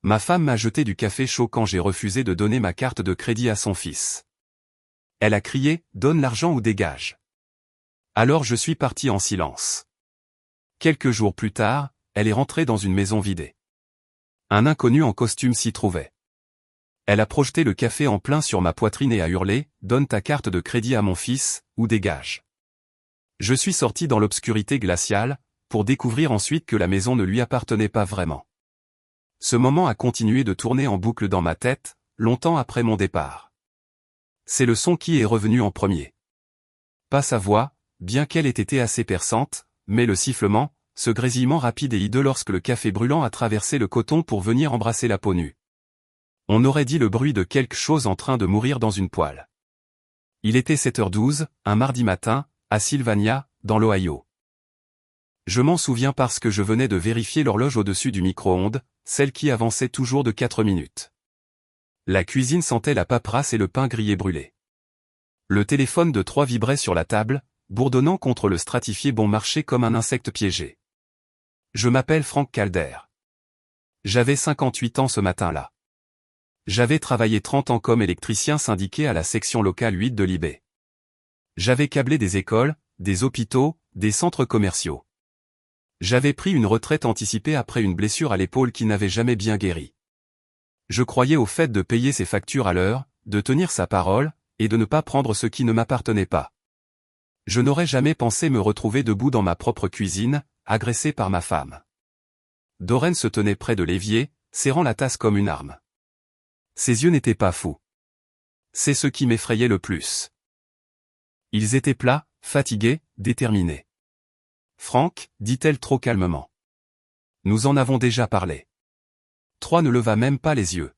Ma femme m'a jeté du café chaud quand j'ai refusé de donner ma carte de crédit à son fils. Elle a crié « Donne l'argent ou dégage ». Alors je suis parti en silence. Quelques jours plus tard, elle est rentrée dans une maison vidée. Un inconnu en costume s'y trouvait. Elle a projeté le café en plein sur ma poitrine et a hurlé « Donne ta carte de crédit à mon fils, ou dégage ». Je suis sorti dans l'obscurité glaciale, pour découvrir ensuite que la maison ne lui appartenait pas vraiment. Ce moment a continué de tourner en boucle dans ma tête, longtemps après mon départ. C'est le son qui est revenu en premier. Pas sa voix, bien qu'elle ait été assez perçante, mais le sifflement, ce grésillement rapide et hideux lorsque le café brûlant a traversé le coton pour venir embrasser la peau nue. On aurait dit le bruit de quelque chose en train de mourir dans une poêle. Il était 7h12, un mardi matin, à Sylvania, dans l'Ohio. Je m'en souviens parce que je venais de vérifier l'horloge au-dessus du micro-ondes, celle qui avançait toujours de 4 minutes. La cuisine sentait la paperasse et le pain grillé brûlé. Le téléphone de 3 vibrait sur la table, bourdonnant contre le stratifié bon marché comme un insecte piégé. Je m'appelle Frank Calder. J'avais 58 ans ce matin-là. J'avais travaillé 30 ans comme électricien syndiqué à la section locale 8 de l'IB. J'avais câblé des écoles, des hôpitaux, des centres commerciaux. J'avais pris une retraite anticipée après une blessure à l'épaule qui n'avait jamais bien guéri. Je croyais au fait de payer ses factures à l'heure, de tenir sa parole, et de ne pas prendre ce qui ne m'appartenait pas. Je n'aurais jamais pensé me retrouver debout dans ma propre cuisine, agressé par ma femme. Doreen se tenait près de l'évier, serrant la tasse comme une arme. Ses yeux n'étaient pas fous. C'est ce qui m'effrayait le plus. Ils étaient plats, fatigués, déterminés. Frank, dit-elle trop calmement. Nous en avons déjà parlé. Troy ne leva même pas les yeux.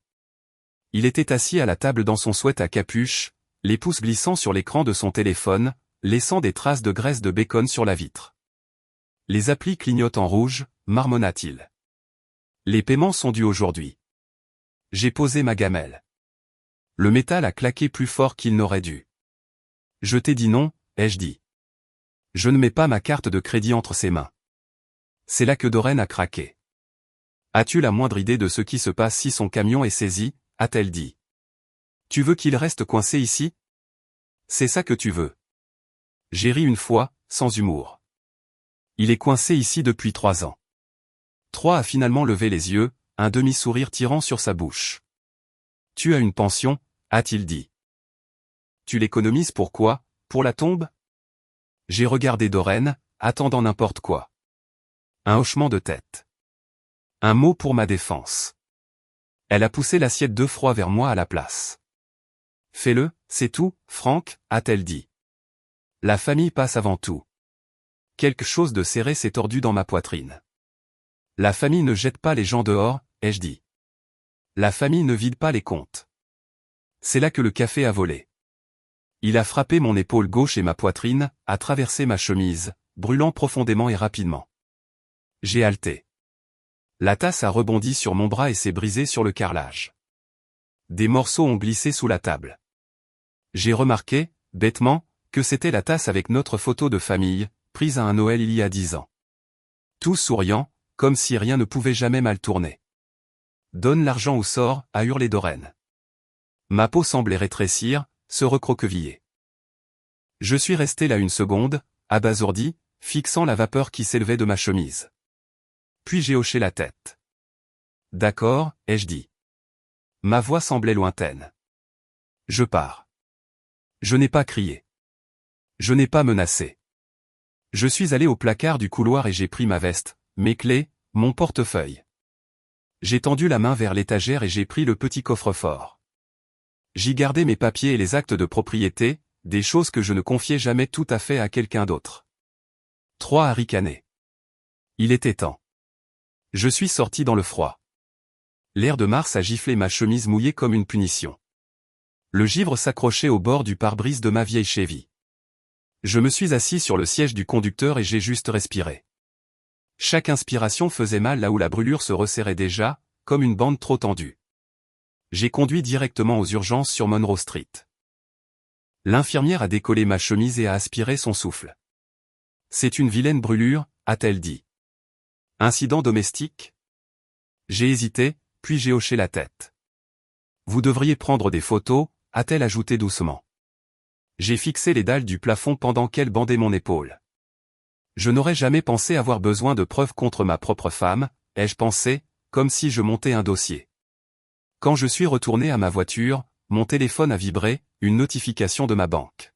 Il était assis à la table dans son sweat à capuche, les pouces glissant sur l'écran de son téléphone, laissant des traces de graisse de bacon sur la vitre. Les applis clignotent en rouge, marmonna-t-il. Les paiements sont dus aujourd'hui. J'ai posé ma gamelle. Le métal a claqué plus fort qu'il n'aurait dû. Je t'ai dit non, ai-je dit. Je ne mets pas ma carte de crédit entre ses mains. C'est là que Doreen a craqué. As-tu la moindre idée de ce qui se passe si son camion est saisi, a-t-elle dit. Tu veux qu'il reste coincé ici? C'est ça que tu veux. J'ai ri une fois, sans humour. Il est coincé ici depuis 3 ans. Troy a finalement levé les yeux, un demi-sourire tirant sur sa bouche. Tu as une pension, a-t-il dit. Tu l'économises pour quoi, pour la tombe? J'ai regardé Doreen, attendant n'importe quoi. Un hochement de tête. Un mot pour ma défense. Elle a poussé l'assiette d'œufs froids vers moi à la place. Fais-le, c'est tout, Frank, a-t-elle dit. La famille passe avant tout. Quelque chose de serré s'est tordu dans ma poitrine. La famille ne jette pas les gens dehors, ai-je dit. La famille ne vide pas les comptes. C'est là que le café a volé. Il a frappé mon épaule gauche et ma poitrine, a traversé ma chemise, brûlant profondément et rapidement. J'ai halté. La tasse a rebondi sur mon bras et s'est brisée sur le carrelage. Des morceaux ont glissé sous la table. J'ai remarqué, bêtement, que c'était la tasse avec notre photo de famille, prise à un Noël il y a 10 ans. Tous souriants, comme si rien ne pouvait jamais mal tourner. Donne l'argent ou sors, a hurlé Doreen. Ma peau semblait rétrécir, se recroqueviller. Je suis resté là une seconde, abasourdi, fixant la vapeur qui s'élevait de ma chemise. Puis j'ai hoché la tête. D'accord, ai-je dit. Ma voix semblait lointaine. Je pars. Je n'ai pas crié. Je n'ai pas menacé. Je suis allé au placard du couloir et j'ai pris ma veste, mes clés, mon portefeuille. J'ai tendu la main vers l'étagère et j'ai pris le petit coffre-fort. J'y gardais mes papiers et les actes de propriété, des choses que je ne confiais jamais tout à fait à quelqu'un d'autre. Troy a ricané. Il était temps. Je suis sorti dans le froid. L'air de mars a giflé ma chemise mouillée comme une punition. Le givre s'accrochait au bord du pare-brise de ma vieille Chevy. Je me suis assis sur le siège du conducteur et j'ai juste respiré. Chaque inspiration faisait mal là où la brûlure se resserrait déjà, comme une bande trop tendue. J'ai conduit directement aux urgences sur Monroe Street. L'infirmière a décollé ma chemise et a aspiré son souffle. C'est une vilaine brûlure, a-t-elle dit. Incident domestique? J'ai hésité, puis j'ai hoché la tête. Vous devriez prendre des photos, a-t-elle ajouté doucement. J'ai fixé les dalles du plafond pendant qu'elle bandait mon épaule. Je n'aurais jamais pensé avoir besoin de preuves contre ma propre femme, ai-je pensé, comme si je montais un dossier. Quand je suis retourné à ma voiture, mon téléphone a vibré, une notification de ma banque.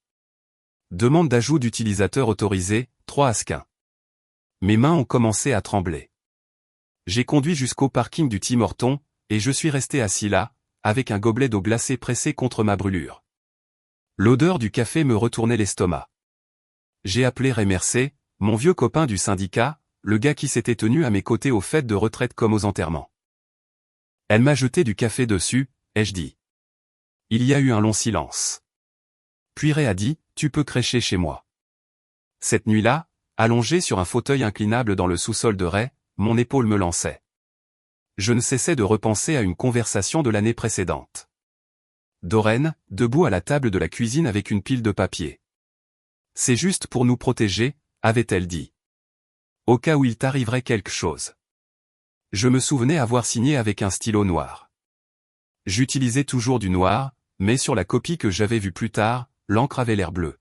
Demande d'ajout d'utilisateur autorisé, 3 Asquin. Mes mains ont commencé à trembler. J'ai conduit jusqu'au parking du Tim Hortons, et je suis resté assis là, avec un gobelet d'eau glacée pressé contre ma brûlure. L'odeur du café me retournait l'estomac. J'ai appelé Ray Mercé, mon vieux copain du syndicat, le gars qui s'était tenu à mes côtés aux fêtes de retraite comme aux enterrements. Elle m'a jeté du café dessus, ai-je dit. Il y a eu un long silence. Puis Ray a dit, tu peux crècher chez moi. Cette nuit-là, allongé sur un fauteuil inclinable dans le sous-sol de Ray, mon épaule me lançait. Je ne cessais de repenser à une conversation de l'année précédente. Doreen, debout à la table de la cuisine avec une pile de papier. C'est juste pour nous protéger, avait-elle dit. Au cas où il t'arriverait quelque chose. Je me souvenais avoir signé avec un stylo noir. J'utilisais toujours du noir, mais sur la copie que j'avais vue plus tard, l'encre avait l'air bleue.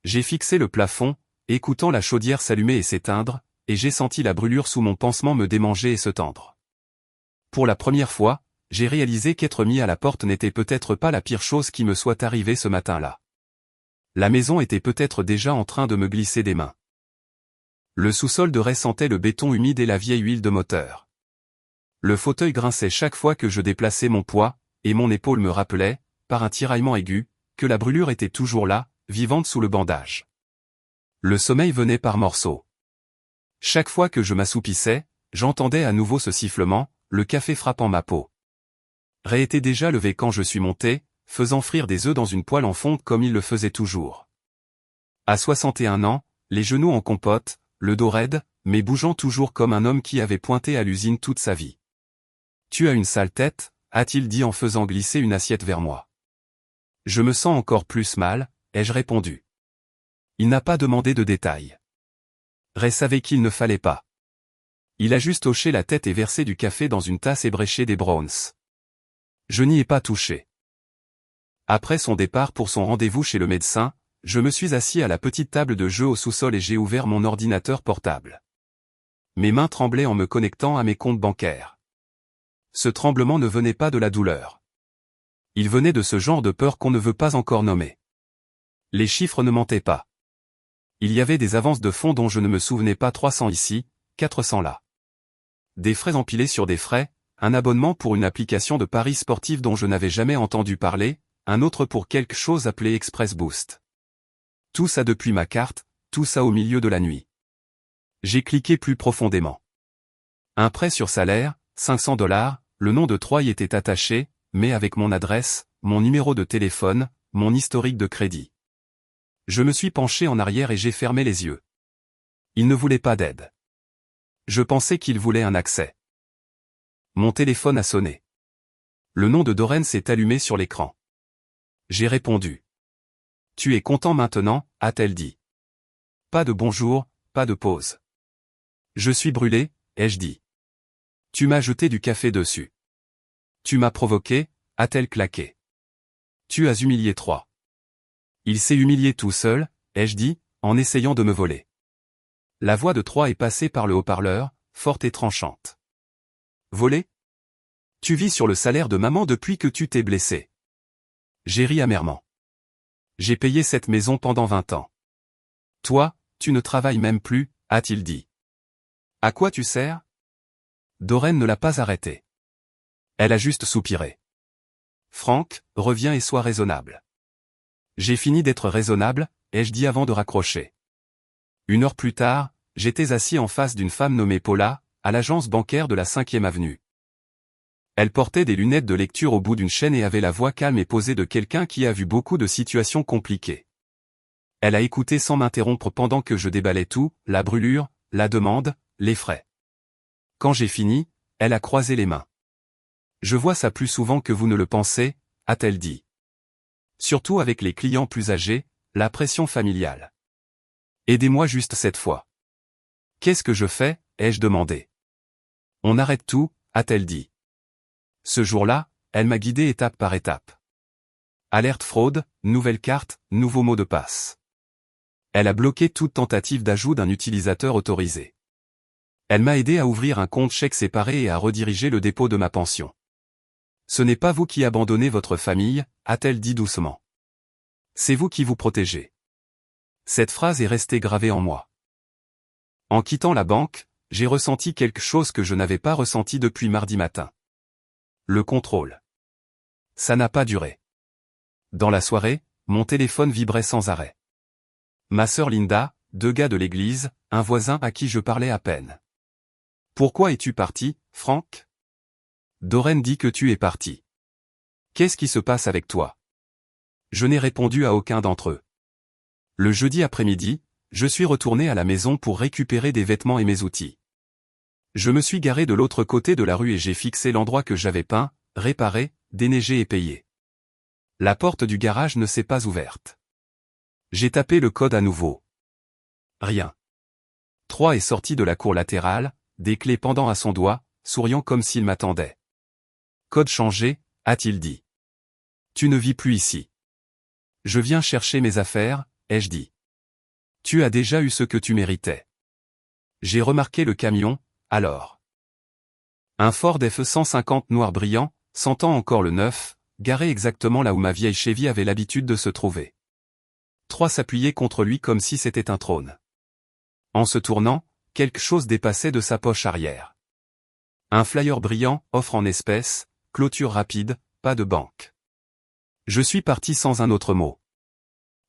J'ai fixé le plafond, écoutant la chaudière s'allumer et s'éteindre, et j'ai senti la brûlure sous mon pansement me démanger et se tendre. Pour la première fois, j'ai réalisé qu'être mis à la porte n'était peut-être pas la pire chose qui me soit arrivée ce matin-là. La maison était peut-être déjà en train de me glisser des mains. Le sous-sol de Ray sentait le béton humide et la vieille huile de moteur. Le fauteuil grinçait chaque fois que je déplaçais mon poids, et mon épaule me rappelait, par un tiraillement aigu, que la brûlure était toujours là, vivante sous le bandage. Le sommeil venait par morceaux. Chaque fois que je m'assoupissais, j'entendais à nouveau ce sifflement, le café frappant ma peau. Ray était déjà levé quand je suis monté, faisant frire des œufs dans une poêle en fonte comme il le faisait toujours. À 61 ans, les genoux en compote, le dos raide, mais bougeant toujours comme un homme qui avait pointé à l'usine toute sa vie. Tu as une sale tête, a-t-il dit en faisant glisser une assiette vers moi. Je me sens encore plus mal, ai-je répondu. Il n'a pas demandé de détails. Ray savait qu'il ne fallait pas. Il a juste hoché la tête et versé du café dans une tasse ébréchée des Browns. Je n'y ai pas touché. Après son départ pour son rendez-vous chez le médecin, je me suis assis à la petite table de jeu au sous-sol et j'ai ouvert mon ordinateur portable. Mes mains tremblaient en me connectant à mes comptes bancaires. Ce tremblement ne venait pas de la douleur. Il venait de ce genre de peur qu'on ne veut pas encore nommer. Les chiffres ne mentaient pas. Il y avait des avances de fonds dont je ne me souvenais pas, 300 ici, 400 là. Des frais empilés sur des frais, un abonnement pour une application de paris sportifs dont je n'avais jamais entendu parler, un autre pour quelque chose appelé Express Boost. Tout ça depuis ma carte, tout ça au milieu de la nuit. J'ai cliqué plus profondément. Un prêt sur salaire, $500, le nom de Troy était attaché, mais avec mon adresse, mon numéro de téléphone, mon historique de crédit. Je me suis penché en arrière et j'ai fermé les yeux. Il ne voulait pas d'aide. Je pensais qu'il voulait un accès. Mon téléphone a sonné. Le nom de Doreen s'est allumé sur l'écran. J'ai répondu. Tu es content maintenant, a-t-elle dit. Pas de bonjour, pas de pause. Je suis brûlé, ai-je dit. Tu m'as jeté du café dessus. Tu m'as provoqué, a-t-elle claqué. Tu as humilié Troy. Il s'est humilié tout seul, ai-je dit, en essayant de me voler. La voix de Troy est passée par le haut-parleur, forte et tranchante. Voler? Tu vis sur le salaire de maman depuis que tu t'es blessé. J'ai ri amèrement. J'ai payé cette maison pendant 20 ans. Toi, tu ne travailles même plus, a-t-il dit. À quoi tu sers? Doreen ne l'a pas arrêté. Elle a juste soupiré. Franck, reviens et sois raisonnable. J'ai fini d'être raisonnable, ai-je dit avant de raccrocher. 1 heure plus tard, j'étais assis en face d'une femme nommée Paula, à l'agence bancaire de la 5e avenue. Elle portait des lunettes de lecture au bout d'une chaîne et avait la voix calme et posée de quelqu'un qui a vu beaucoup de situations compliquées. Elle a écouté sans m'interrompre pendant que je déballais tout, la brûlure, la demande, les frais. Quand j'ai fini, elle a croisé les mains. Je vois ça plus souvent que vous ne le pensez, a-t-elle dit. Surtout avec les clients plus âgés, la pression familiale. Aidez-moi juste cette fois. Qu'est-ce que je fais, ai-je demandé. On arrête tout, a-t-elle dit. Ce jour-là, elle m'a guidé étape par étape. Alerte fraude, nouvelle carte, nouveau mot de passe. Elle a bloqué toute tentative d'ajout d'un utilisateur autorisé. Elle m'a aidé à ouvrir un compte chèque séparé et à rediriger le dépôt de ma pension. Ce n'est pas vous qui abandonnez votre famille, a-t-elle dit doucement. C'est vous qui vous protégez. Cette phrase est restée gravée en moi. En quittant la banque, j'ai ressenti quelque chose que je n'avais pas ressenti depuis mardi matin. Le contrôle. Ça n'a pas duré. Dans la soirée, mon téléphone vibrait sans arrêt. Ma sœur Linda, 2 gars de l'église, un voisin à qui je parlais à peine. Pourquoi es-tu parti, Franck? Doreen dit que tu es parti. Qu'est-ce qui se passe avec toi? Je n'ai répondu à aucun d'entre eux. Le jeudi après-midi, je suis retourné à la maison pour récupérer des vêtements et mes outils. Je me suis garé de l'autre côté de la rue et j'ai fixé l'endroit que j'avais peint, réparé, déneigé et payé. La porte du garage ne s'est pas ouverte. J'ai tapé le code à nouveau. Rien. 3 est sorti de la cour latérale, des clés pendant à son doigt, souriant comme s'il m'attendait. Code changé, a-t-il dit. Tu ne vis plus ici. Je viens chercher mes affaires, ai-je dit. Tu as déjà eu ce que tu méritais. J'ai remarqué le camion, alors. Un Ford F-150 noir brillant, sentant encore le neuf, garé exactement là où ma vieille Chevy avait l'habitude de se trouver. 3 s'appuyaient contre lui comme si c'était un trône. En se tournant, quelque chose dépassait de sa poche arrière. Un flyer brillant, offre en espèces, clôture rapide, pas de banque. Je suis parti sans un autre mot.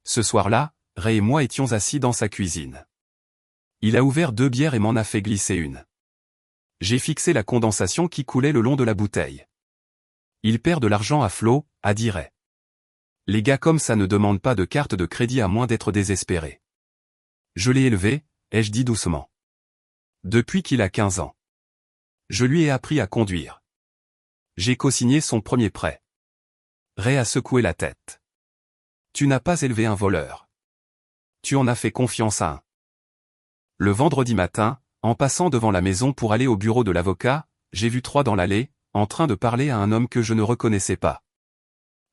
Ce soir-là, Ray et moi étions assis dans sa cuisine. Il a ouvert 2 bières et m'en a fait glisser une. J'ai fixé la condensation qui coulait le long de la bouteille. Il perd de l'argent à flot, a dit Ray. Les gars comme ça ne demandent pas de carte de crédit à moins d'être désespérés. Je l'ai élevé, ai-je dit doucement. Depuis qu'il a 15 ans. Je lui ai appris à conduire. J'ai co-signé son premier prêt. Ray a secoué la tête. Tu n'as pas élevé un voleur. Tu en as fait confiance à un. Le vendredi matin, en passant devant la maison pour aller au bureau de l'avocat, j'ai vu 3 dans l'allée, en train de parler à un homme que je ne reconnaissais pas.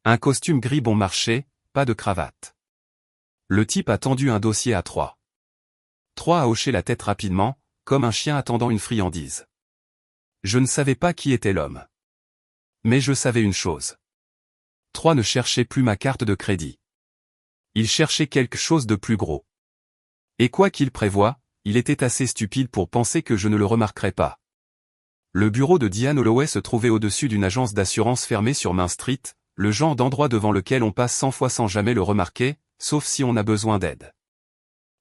Un costume gris bon marché, pas de cravate. Le type a tendu un dossier à 3. 3 a hoché la tête rapidement, comme un chien attendant une friandise. Je ne savais pas qui était l'homme. Mais je savais une chose. 3 ne cherchait plus ma carte de crédit. Il cherchait quelque chose de plus gros. Et quoi qu'il prévoie, il était assez stupide pour penser que je ne le remarquerais pas. Le bureau de Diane Holloway se trouvait au-dessus d'une agence d'assurance fermée sur Main Street, le genre d'endroit devant lequel on passe 100 fois sans jamais le remarquer, sauf si on a besoin d'aide.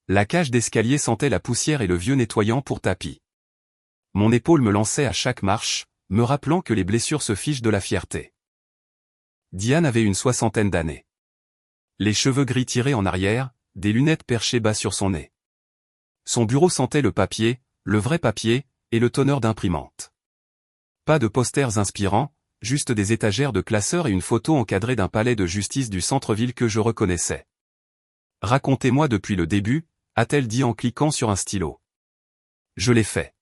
La cage d'escalier sentait la poussière et le vieux nettoyant pour tapis. Mon épaule me lançait à chaque marche, me rappelant que les blessures se fichent de la fierté. Diane avait une 60aine d'années. Les cheveux gris tirés en arrière, des lunettes perchées bas sur son nez. Son bureau sentait le papier, le vrai papier, et le tonneur d'imprimante. Pas de posters inspirants, juste des étagères de classeurs et une photo encadrée d'un palais de justice du centre-ville que je reconnaissais. Racontez-moi depuis le début, a-t-elle dit en cliquant sur un stylo. Je l'ai fait.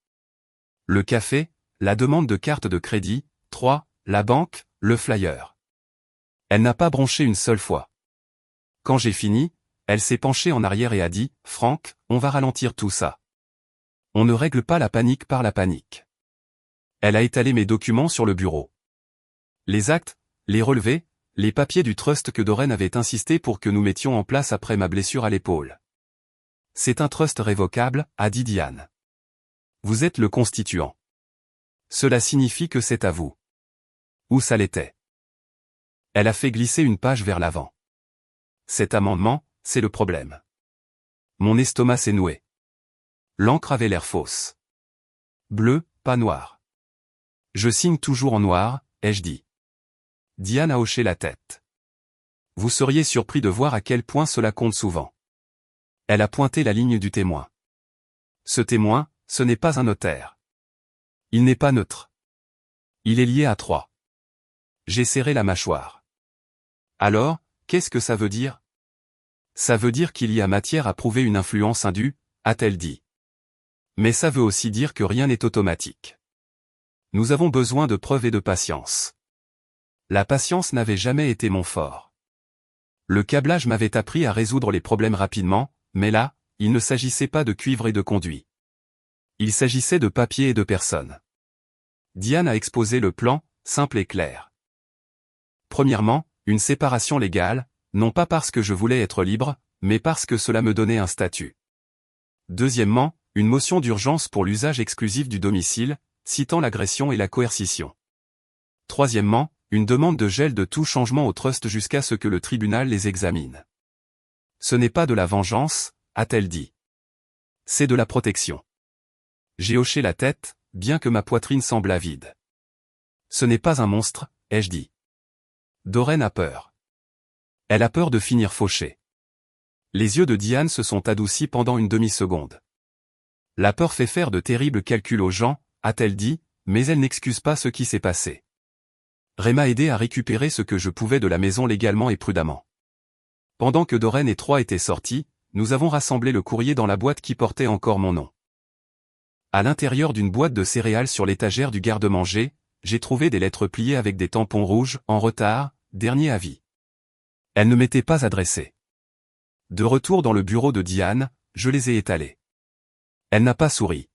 Le café, la demande de carte de crédit, 3, la banque, le flyer. Elle n'a pas bronché une seule fois. Quand j'ai fini, elle s'est penchée en arrière et a dit, « Franck, on va ralentir tout ça. On ne règle pas la panique par la panique. » Elle a étalé mes documents sur le bureau. Les actes, les relevés, les papiers du trust que Doreen avait insisté pour que nous mettions en place après ma blessure à l'épaule. C'est un trust révocable, a dit Diane. Vous êtes le constituant. Cela signifie que c'est à vous. Ou ça l'était. Elle a fait glisser une page vers l'avant. Cet amendement, c'est le problème. Mon estomac s'est noué. L'encre avait l'air fausse. Bleu, pas noir. Je signe toujours en noir, ai-je dit. Diane a hoché la tête. Vous seriez surpris de voir à quel point cela compte souvent. Elle a pointé la ligne du témoin. Ce témoin, ce n'est pas un notaire. Il n'est pas neutre. Il est lié à 3. J'ai serré la mâchoire. Alors, qu'est-ce que ça veut dire? Ça veut dire qu'il y a matière à prouver une influence indue, a-t-elle dit. Mais ça veut aussi dire que rien n'est automatique. Nous avons besoin de preuves et de patience. La patience n'avait jamais été mon fort. Le câblage m'avait appris à résoudre les problèmes rapidement, mais là, il ne s'agissait pas de cuivre et de conduit. Il s'agissait de papier et de personnes. Diane a exposé le plan, simple et clair. Premièrement, une séparation légale, non pas parce que je voulais être libre, mais parce que cela me donnait un statut. Deuxièmement, une motion d'urgence pour l'usage exclusif du domicile, citant l'agression et la coercition. Troisièmement, une demande de gel de tout changement au trust jusqu'à ce que le tribunal les examine. Ce n'est pas de la vengeance, a-t-elle dit. C'est de la protection. J'ai hoché la tête, bien que ma poitrine semblât vide. Ce n'est pas un monstre, ai-je dit. Doreen a peur. Elle a peur de finir fauchée. Les yeux de Diane se sont adoucis pendant une demi-seconde. La peur fait faire de terribles calculs aux gens, a-t-elle dit, mais elle n'excuse pas ce qui s'est passé. Ray m'a aidé à récupérer ce que je pouvais de la maison légalement et prudemment. Pendant que Doreen et Troy étaient sortis, nous avons rassemblé le courrier dans la boîte qui portait encore mon nom. À l'intérieur d'une boîte de céréales sur l'étagère du garde-manger, j'ai trouvé des lettres pliées avec des tampons rouges, en retard, dernier avis. Elles ne m'étaient pas adressées. De retour dans le bureau de Diane, je les ai étalées. Elle n'a pas souri.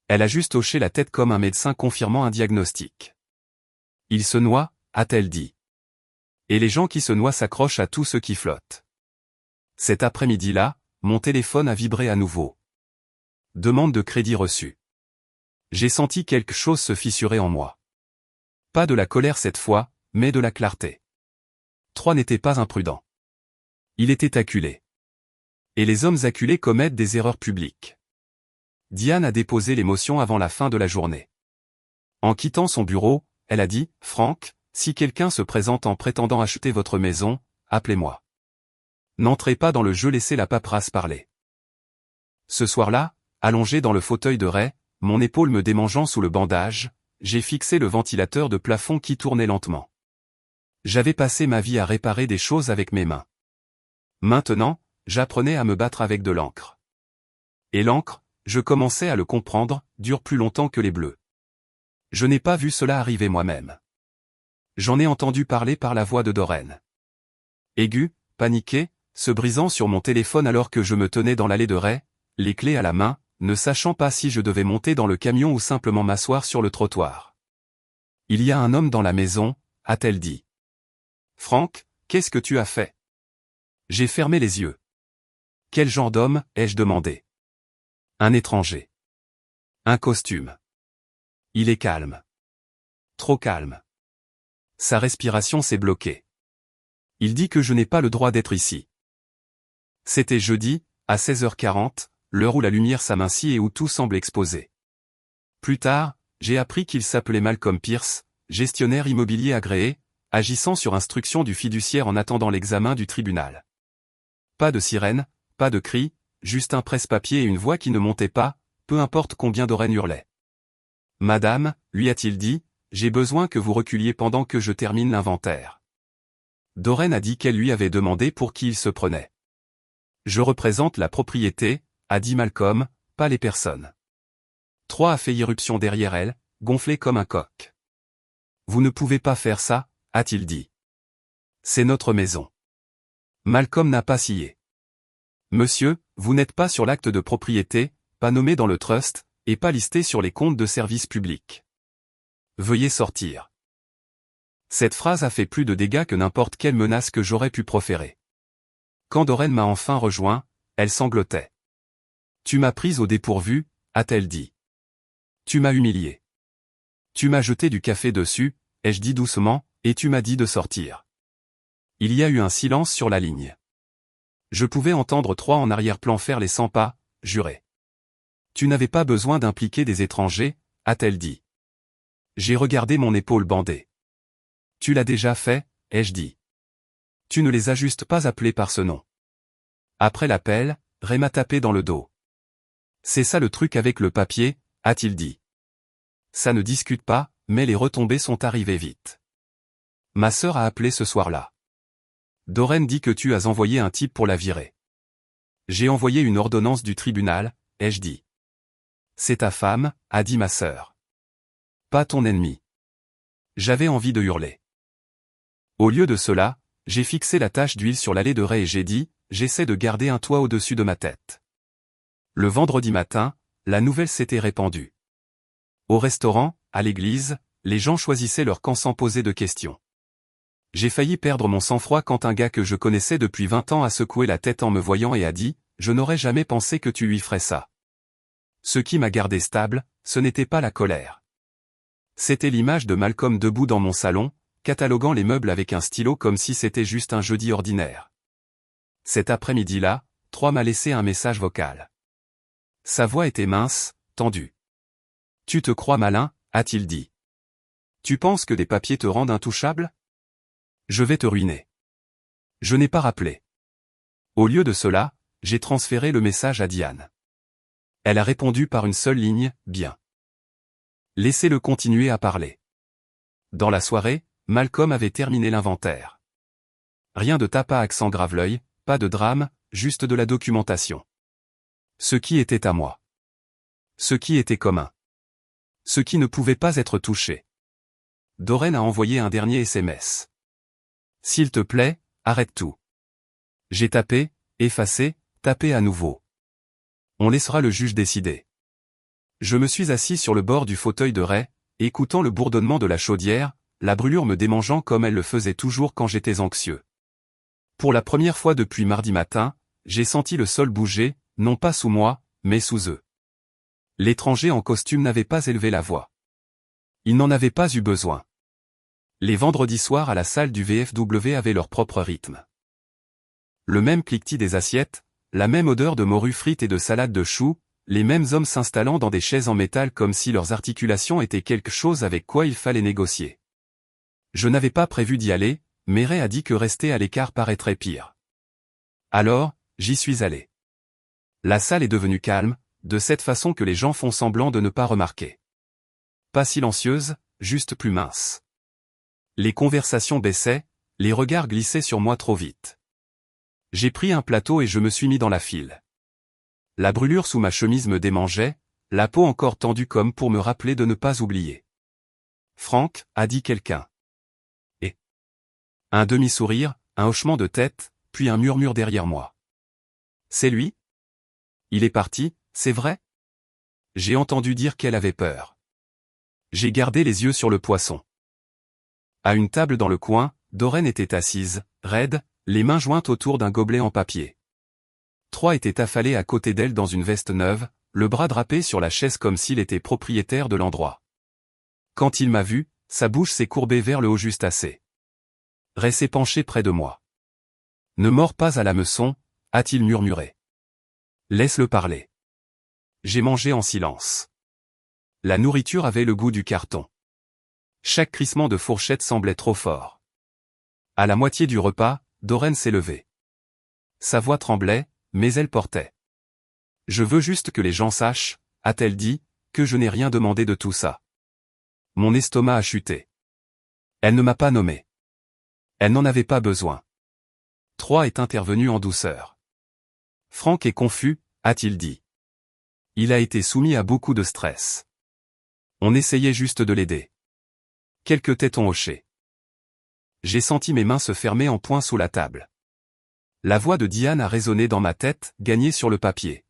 Elle a juste hoché la tête comme un médecin confirmant un diagnostic. Il se noie, a-t-elle dit. Et les gens qui se noient s'accrochent à tout ce qui flotte. Cet après-midi-là, mon téléphone a vibré à nouveau. Demande de crédit reçu. J'ai senti quelque chose se fissurer en moi. Pas de la colère cette fois, mais de la clarté. Troy n'était pas imprudent. Il était acculé. Et les hommes acculés commettent des erreurs publiques. Diane a déposé l'émotion avant la fin de la journée. En quittant son bureau, elle a dit, « Frank, si quelqu'un se présente en prétendant acheter votre maison, appelez-moi. N'entrez pas dans le jeu, laissez la paperasse parler. » Ce soir-là, allongé dans le fauteuil de Ray, mon épaule me démangeant sous le bandage, j'ai fixé le ventilateur de plafond qui tournait lentement. J'avais passé ma vie à réparer des choses avec mes mains. Maintenant, j'apprenais à me battre avec de l'encre. Et l'encre, je commençais à le comprendre, dure plus longtemps que les bleus. Je n'ai pas vu cela arriver moi-même. J'en ai entendu parler par la voix de Doreen. Aigu, paniqué, se brisant sur mon téléphone alors que je me tenais dans l'allée de Ray, les clés à la main, ne sachant pas si je devais monter dans le camion ou simplement m'asseoir sur le trottoir. « Il y a un homme dans la maison », a-t-elle dit. « Frank, qu'est-ce que tu as fait ?» J'ai fermé les yeux. « Quel genre d'homme ?» ai-je demandé. « Un étranger. Un costume. Il est calme. Trop calme. Sa respiration s'est bloquée. Il dit que je n'ai pas le droit d'être ici. » C'était jeudi, à 16h40, l'heure où la lumière s'amincit et où tout semble exposé. Plus tard, j'ai appris qu'il s'appelait Malcolm Pierce, gestionnaire immobilier agréé, agissant sur instruction du fiduciaire en attendant l'examen du tribunal. Pas de sirène, pas de cri, juste un presse-papier et une voix qui ne montait pas, peu importe combien Doreen hurlait. « Madame, lui a-t-il dit, j'ai besoin que vous reculiez pendant que je termine l'inventaire. » Doreen a dit qu'elle lui avait demandé pour qui il se prenait. « Je représente la propriété, » a dit Malcolm, pas les personnes. Troy a fait irruption derrière elle, gonflé comme un coq. « Vous ne pouvez pas faire ça, » a-t-il dit. « C'est notre maison. » Malcolm n'a pas scié. « Monsieur, vous n'êtes pas sur l'acte de propriété, pas nommé dans le trust, et pas listé sur les comptes de service public. Veuillez sortir. » Cette phrase a fait plus de dégâts que n'importe quelle menace que j'aurais pu proférer. Quand Doreen m'a enfin rejoint, elle sanglotait. « Tu m'as prise au dépourvu, » a-t-elle dit. « Tu m'as humilié. Tu m'as jeté du café dessus, » ai-je dit doucement, et tu m'as dit de sortir. Il y a eu un silence sur la ligne. Je pouvais entendre Troy en arrière-plan faire les 100 pas, jurer. « Tu n'avais pas besoin d'impliquer des étrangers, » a-t-elle dit. J'ai regardé mon épaule bandée. « Tu l'as déjà fait, » ai-je dit. « Tu ne les as juste pas appelés par ce nom. » Après l'appel, Ray m'a tapé dans le dos. « C'est ça le truc avec le papier, » a-t-il dit. Ça ne discute pas, mais les retombées sont arrivées vite. Ma sœur a appelé ce soir-là. Doreen dit que tu as envoyé un type pour la virer. J'ai envoyé une ordonnance du tribunal, ai-je dit. C'est ta femme, a dit ma sœur. pas ton ennemi. J'avais envie de hurler. Au lieu de cela, j'ai fixé la tache d'huile sur l'allée de Ray et j'ai dit, j'essaie de garder un toit au-dessus de ma tête. Le vendredi matin, la nouvelle s'était répandue. Au restaurant, à l'église, les gens choisissaient leur camp sans poser de questions. J'ai failli perdre mon sang-froid quand un gars que je connaissais depuis 20 ans a secoué la tête en me voyant et a dit, je n'aurais jamais pensé que tu lui ferais ça. Ce qui m'a gardé stable, ce n'était pas la colère. C'était l'image de Malcolm debout dans mon salon, cataloguant les meubles avec un stylo comme si c'était juste un jeudi ordinaire. Cet après-midi-là, Troy m'a laissé un message vocal. Sa voix était mince, tendue. Tu te crois malin, a-t-il dit. Tu penses que des papiers te rendent intouchable? Je vais te ruiner. Je n'ai pas rappelé. Au lieu de cela, j'ai transféré le message à Diane. Elle a répondu par une seule ligne, bien. Laissez-le continuer à parler. Dans la soirée, Malcolm avait terminé l'inventaire. Rien de tape à accent grave-l'œil, pas de drame, juste de la documentation. Ce qui était à moi. Ce qui était commun. Ce qui ne pouvait pas être touché. Doreen a envoyé un dernier SMS. S'il te plaît, arrête tout. J'ai tapé, effacé, tapé à nouveau. On laissera le juge décider. Je me suis assis sur le bord du fauteuil de Ray, écoutant le bourdonnement de la chaudière, la brûlure me démangeant comme elle le faisait toujours quand j'étais anxieux. Pour la première fois depuis mardi matin, j'ai senti le sol bouger, non pas sous moi, mais sous eux. L'étranger en costume n'avait pas élevé la voix. Il n'en avait pas eu besoin. Les vendredis soirs à la salle du VFW avaient leur propre rythme. Le même cliquetis des assiettes, la même odeur de morue frite et de salade de choux, les mêmes hommes s'installant dans des chaises en métal comme si leurs articulations étaient quelque chose avec quoi il fallait négocier. Je n'avais pas prévu d'y aller, mais Ray a dit que rester à l'écart paraîtrait pire. Alors, j'y suis allé. La salle est devenue calme, de cette façon que les gens font semblant de ne pas remarquer. Pas silencieuse, juste plus mince. Les conversations baissaient, les regards glissaient sur moi trop vite. J'ai pris un plateau et je me suis mis dans la file. La brûlure sous ma chemise me démangeait, la peau encore tendue comme pour me rappeler de ne pas oublier. Franck, a dit quelqu'un. Et un demi-sourire, un hochement de tête, puis un murmure derrière moi. C'est lui? Il est parti, c'est vrai? J'ai entendu dire qu'elle avait peur. J'ai gardé les yeux sur le poisson. À une table dans le coin, Doreen était assise, raide, les mains jointes autour d'un gobelet en papier. Troy était affalé à côté d'elle dans une veste neuve, le bras drapé sur la chaise comme s'il était propriétaire de l'endroit. Quand il m'a vu, sa bouche s'est courbée vers le haut juste assez. Ray s'est penché près de moi. Ne mords pas à l'hameçon, a-t-il murmuré. Laisse-le parler. J'ai mangé en silence. La nourriture avait le goût du carton. Chaque crissement de fourchette semblait trop fort. À la moitié du repas, Doreen s'est levée. Sa voix tremblait, mais elle portait. Je veux juste que les gens sachent, a-t-elle dit, que je n'ai rien demandé de tout ça. Mon estomac a chuté. Elle ne m'a pas nommé. Elle n'en avait pas besoin. Troy est intervenu en douceur. Franck est confus, a-t-il dit. Il a été soumis à beaucoup de stress. On essayait juste de l'aider. Quelques têtes ont hoché. J'ai senti mes mains se fermer en poing sous la table. La voix de Diane a résonné dans ma tête, gagnée sur le papier.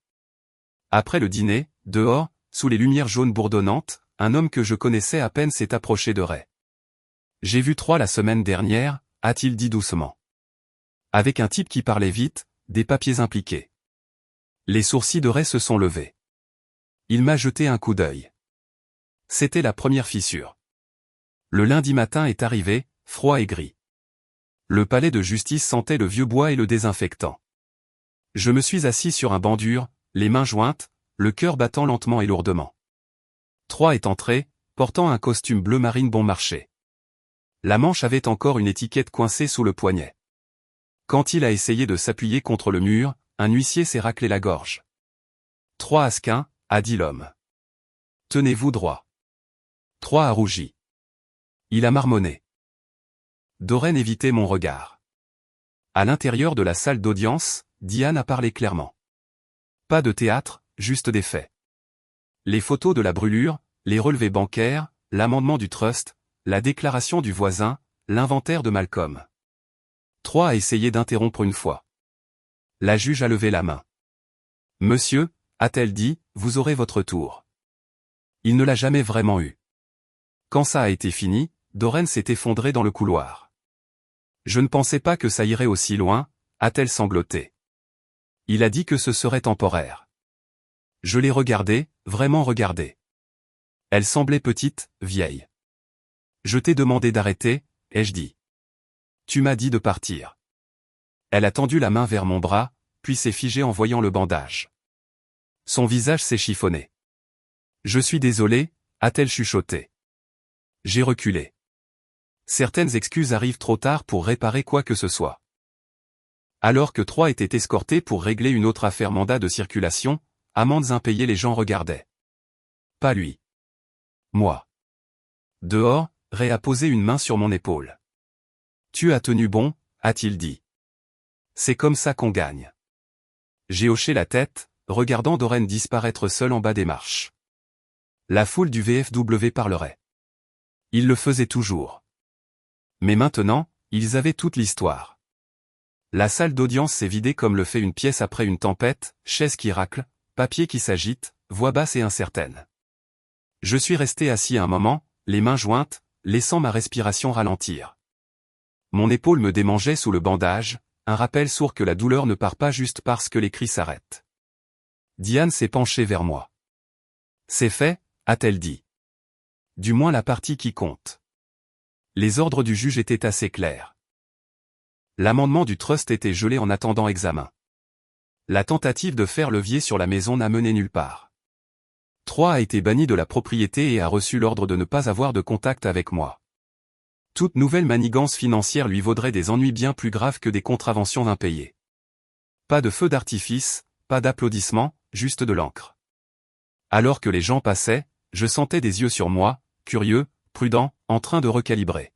Après le dîner, dehors, sous les lumières jaunes bourdonnantes, un homme que je connaissais à peine s'est approché de Ray. J'ai vu Troy la semaine dernière, a-t-il dit doucement. Avec un type qui parlait vite, des papiers impliqués. Les sourcils de Ray se sont levés. Il m'a jeté un coup d'œil. C'était la première fissure. Le lundi matin est arrivé, froid et gris. Le palais de justice sentait le vieux bois et le désinfectant. Je me suis assis sur un banc dur, les mains jointes, le cœur battant lentement et lourdement. Troy est entré, portant un costume bleu marine bon marché. La manche avait encore une étiquette coincée sous le poignet. Quand il a essayé de s'appuyer contre le mur, un huissier s'est raclé la gorge. Troy Asquin, a dit l'homme. Tenez-vous droit. Troy a rougi. Il a marmonné. Doreen évitait mon regard. À l'intérieur de la salle d'audience, Diane a parlé clairement. Pas de théâtre, juste des faits. Les photos de la brûlure, les relevés bancaires, l'amendement du trust, la déclaration du voisin, l'inventaire de Malcolm. 3 a essayé d'interrompre une fois. La juge a levé la main. Monsieur, a-t-elle dit, vous aurez votre tour. Il ne l'a jamais vraiment eu. Quand ça a été fini, Doreen s'est effondrée dans le couloir. Je ne pensais pas que ça irait aussi loin, a-t-elle sangloté. Il a dit que ce serait temporaire. Je l'ai regardée, vraiment regardée. Elle semblait petite, vieille. Je t'ai demandé d'arrêter, ai-je dit. Tu m'as dit de partir. Elle a tendu la main vers mon bras, puis s'est figée en voyant le bandage. Son visage s'est chiffonné. Je suis désolé, a-t-elle chuchoté. J'ai reculé. Certaines excuses arrivent trop tard pour réparer quoi que ce soit. Alors que 3 étaient escortés pour régler une autre affaire mandat de circulation, amendes impayées, les gens regardaient. Pas lui. Moi. Dehors, Ray a posé une main sur mon épaule. Tu as tenu bon, a-t-il dit. C'est comme ça qu'on gagne. J'ai hoché la tête, regardant Doreen disparaître seule en bas des marches. La foule du VFW parlerait. Ils le faisaient toujours. Mais maintenant, ils avaient toute l'histoire. La salle d'audience s'est vidée comme le fait une pièce après une tempête, chaises qui raclent, papier qui s'agite, voix basse et incertaine. Je suis resté assis un moment, les mains jointes, laissant ma respiration ralentir. Mon épaule me démangeait sous le bandage, un rappel sourd que la douleur ne part pas juste parce que les cris s'arrêtent. Diane s'est penchée vers moi. C'est fait, a-t-elle dit. Du moins la partie qui compte. Les ordres du juge étaient assez clairs. L'amendement du trust était gelé en attendant examen. La tentative de faire levier sur la maison n'a mené nulle part. 3 a été banni de la propriété et a reçu l'ordre de ne pas avoir de contact avec moi. Toute nouvelle manigance financière lui vaudrait des ennuis bien plus graves que des contraventions impayées. Pas de feu d'artifice, pas d'applaudissements, juste de l'encre. Alors que les gens passaient, je sentais des yeux sur moi, curieux, prudents, en train de recalibrer.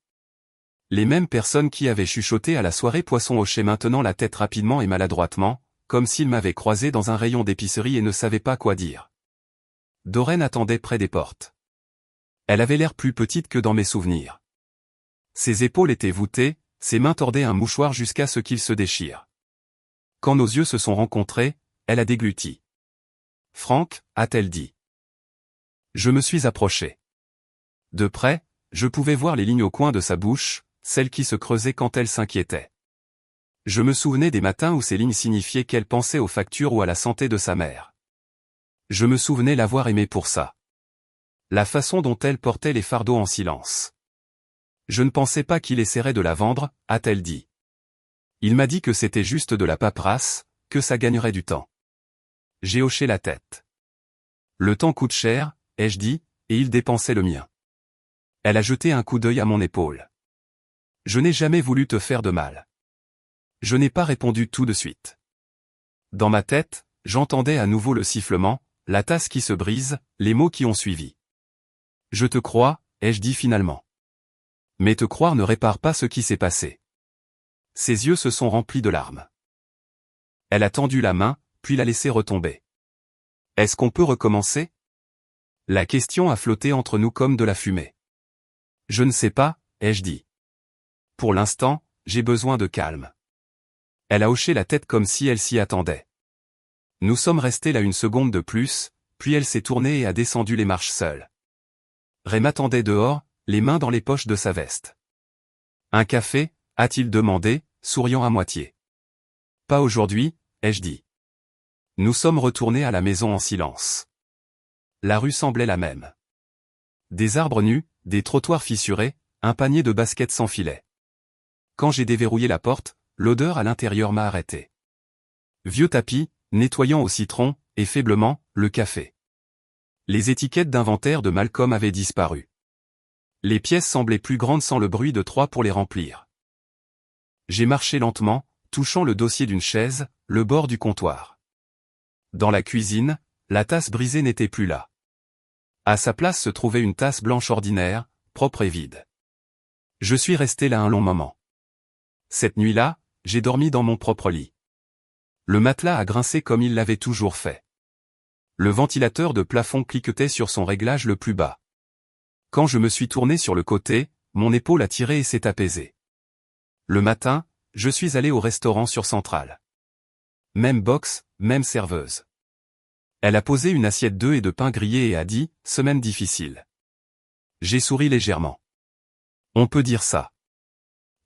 Les mêmes personnes qui avaient chuchoté à la soirée poisson hochaient maintenant la tête rapidement et maladroitement, comme s'ils m'avaient croisé dans un rayon d'épicerie et ne savaient pas quoi dire. Doreen attendait près des portes. Elle avait l'air plus petite que dans mes souvenirs. Ses épaules étaient voûtées, ses mains tordaient un mouchoir jusqu'à ce qu'il se déchire. Quand nos yeux se sont rencontrés, elle a dégluti. Frank, a-t-elle dit. Je me suis approché. De près, je pouvais voir les lignes au coin de sa bouche, celles qui se creusaient quand elle s'inquiétait. Je me souvenais des matins où ces lignes signifiaient qu'elle pensait aux factures ou à la santé de sa mère. Je me souvenais l'avoir aimée pour ça. La façon dont elle portait les fardeaux en silence. Je ne pensais pas qu'il essaierait de la vendre, a-t-elle dit. Il m'a dit que c'était juste de la paperasse, que ça gagnerait du temps. J'ai hoché la tête. Le temps coûte cher, ai-je dit, et il dépensait le mien. Elle a jeté un coup d'œil à mon épaule. Je n'ai jamais voulu te faire de mal. Je n'ai pas répondu tout de suite. Dans ma tête, j'entendais à nouveau le sifflement, la tasse qui se brise, les mots qui ont suivi. Je te crois, ai-je dit finalement. Mais te croire ne répare pas ce qui s'est passé. Ses yeux se sont remplis de larmes. Elle a tendu la main, puis l'a laissée retomber. Est-ce qu'on peut recommencer? La question a flotté entre nous comme de la fumée. Je ne sais pas, ai-je dit. Pour l'instant, j'ai besoin de calme. Elle a hoché la tête comme si elle s'y attendait. Nous sommes restés là une seconde de plus, puis elle s'est tournée et a descendu les marches seule. Ray m'attendait dehors, les mains dans les poches de sa veste. Un café, a-t-il demandé, souriant à moitié. Pas aujourd'hui, ai-je dit. Nous sommes retournés à la maison en silence. La rue semblait la même. Des arbres nus, des trottoirs fissurés, un panier de baskets sans filet. Quand j'ai déverrouillé la porte, l'odeur à l'intérieur m'a arrêté. Vieux tapis, nettoyant au citron, et faiblement, le café. Les étiquettes d'inventaire de Malcolm avaient disparu. Les pièces semblaient plus grandes sans le bruit de 3 pour les remplir. J'ai marché lentement, touchant le dossier d'une chaise, le bord du comptoir. Dans la cuisine, la tasse brisée n'était plus là. À sa place se trouvait une tasse blanche ordinaire, propre et vide. Je suis resté là un long moment. Cette nuit-là, j'ai dormi dans mon propre lit. Le matelas a grincé comme il l'avait toujours fait. Le ventilateur de plafond cliquetait sur son réglage le plus bas. Quand je me suis tourné sur le côté, mon épaule a tiré et s'est apaisée. Le matin, je suis allé au restaurant sur Centrale. Même box, même serveuse. Elle a posé une assiette d'œufs et de pain grillé et a dit « Semaine difficile ». J'ai souri légèrement. On peut dire ça.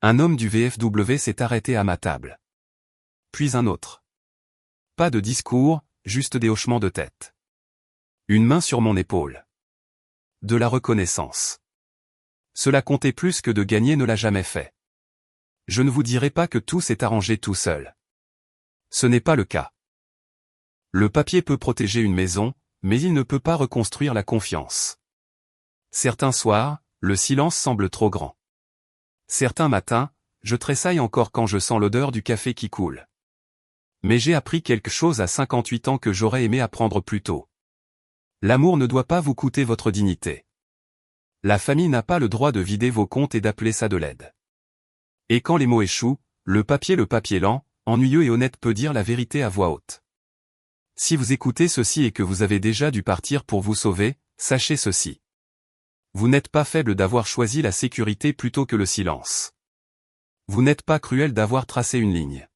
Un homme du VFW s'est arrêté à ma table. Puis un autre. Pas de discours, juste des hochements de tête. Une main sur mon épaule. De la reconnaissance. Cela comptait plus que de gagner ne l'a jamais fait. Je ne vous dirai pas que tout s'est arrangé tout seul. Ce n'est pas le cas. Le papier peut protéger une maison, mais il ne peut pas reconstruire la confiance. Certains soirs, le silence semble trop grand. Certains matins, je tressaille encore quand je sens l'odeur du café qui coule. Mais j'ai appris quelque chose à 58 ans que j'aurais aimé apprendre plus tôt. L'amour ne doit pas vous coûter votre dignité. La famille n'a pas le droit de vider vos comptes et d'appeler ça de l'aide. Et quand les mots échouent, le papier lent, ennuyeux et honnête peut dire la vérité à voix haute. Si vous écoutez ceci et que vous avez déjà dû partir pour vous sauver, sachez ceci. Vous n'êtes pas faible d'avoir choisi la sécurité plutôt que le silence. Vous n'êtes pas cruel d'avoir tracé une ligne.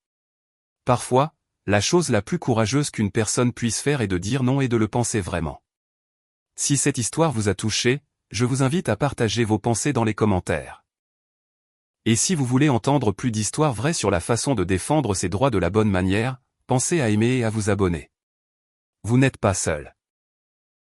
Parfois, la chose la plus courageuse qu'une personne puisse faire est de dire non et de le penser vraiment. Si cette histoire vous a touché, je vous invite à partager vos pensées dans les commentaires. Et si vous voulez entendre plus d'histoires vraies sur la façon de défendre ses droits de la bonne manière, pensez à aimer et à vous abonner. Vous n'êtes pas seul.